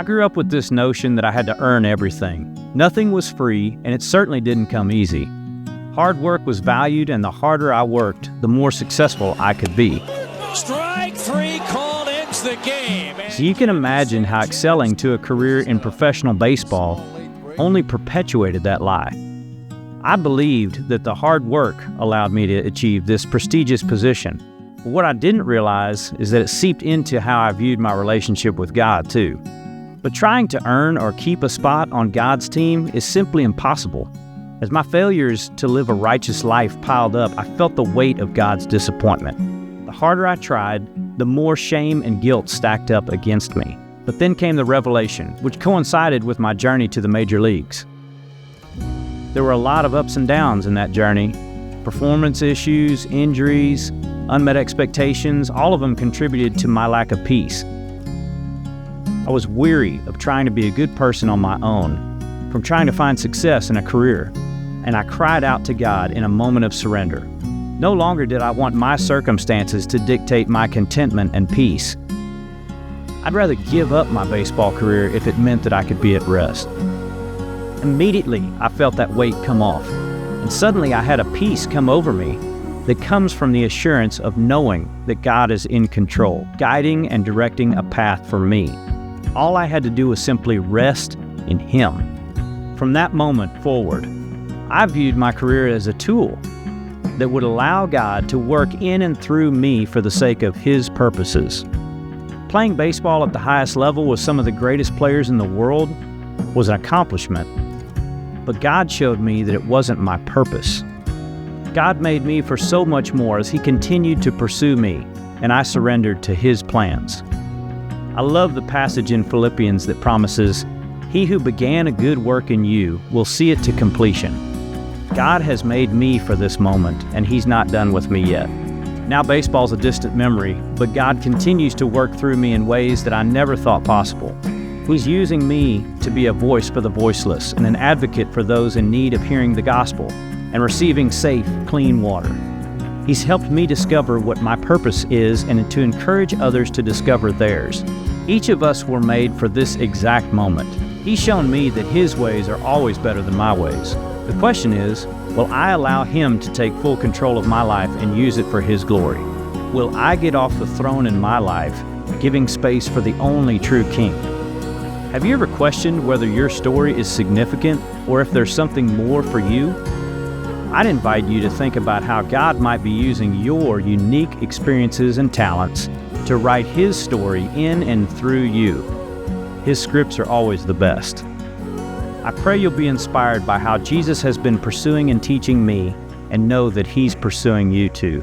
I grew up with this notion that I had to earn everything. Nothing was free, and it certainly didn't come easy. Hard work was valued, and the harder I worked, the more successful I could be. Strike three called, ends the game. So you can imagine how excelling to a career in professional baseball only perpetuated that lie. I believed that the hard work allowed me to achieve this prestigious position. But what I didn't realize is that it seeped into how I viewed my relationship with God, too. But trying to earn or keep a spot on God's team is simply impossible. As my failures to live a righteous life piled up, I felt the weight of God's disappointment. The harder I tried, the more shame and guilt stacked up against me. But then came the revelation, which coincided with my journey to the major leagues. There were a lot of ups and downs in that journey. Performance issues, injuries, unmet expectations, all of them contributed to my lack of peace. I was weary of trying to be a good person on my own, from trying to find success in a career, and I cried out to God in a moment of surrender. No longer did I want my circumstances to dictate my contentment and peace. I'd rather give up my baseball career if it meant that I could be at rest. Immediately, I felt that weight come off, and suddenly I had a peace come over me that comes from the assurance of knowing that God is in control, guiding and directing a path for me. All I had to do was simply rest in Him. From that moment forward, I viewed my career as a tool that would allow God to work in and through me for the sake of His purposes. Playing baseball at the highest level with some of the greatest players in the world was an accomplishment, but God showed me that it wasn't my purpose. God made me for so much more as He continued to pursue me, and I surrendered to His plans. I love the passage in Philippians that promises, "He who began a good work in you will see it to completion." God has made me for this moment, and He's not done with me yet. Now baseball's a distant memory, but God continues to work through me in ways that I never thought possible. He's using me to be a voice for the voiceless and an advocate for those in need of hearing the gospel and receiving safe, clean water. He's helped me discover what my purpose is and to encourage others to discover theirs. Each of us were made for this exact moment. He's shown me that His ways are always better than my ways. The question is, will I allow Him to take full control of my life and use it for His glory? Will I get off the throne in my life, giving space for the only true King? Have you ever questioned whether your story is significant or if there's something more for you? I'd invite you to think about how God might be using your unique experiences and talents to write His story in and through you. His scripts are always the best. I pray you'll be inspired by how Jesus has been pursuing and teaching me, and know that He's pursuing you too.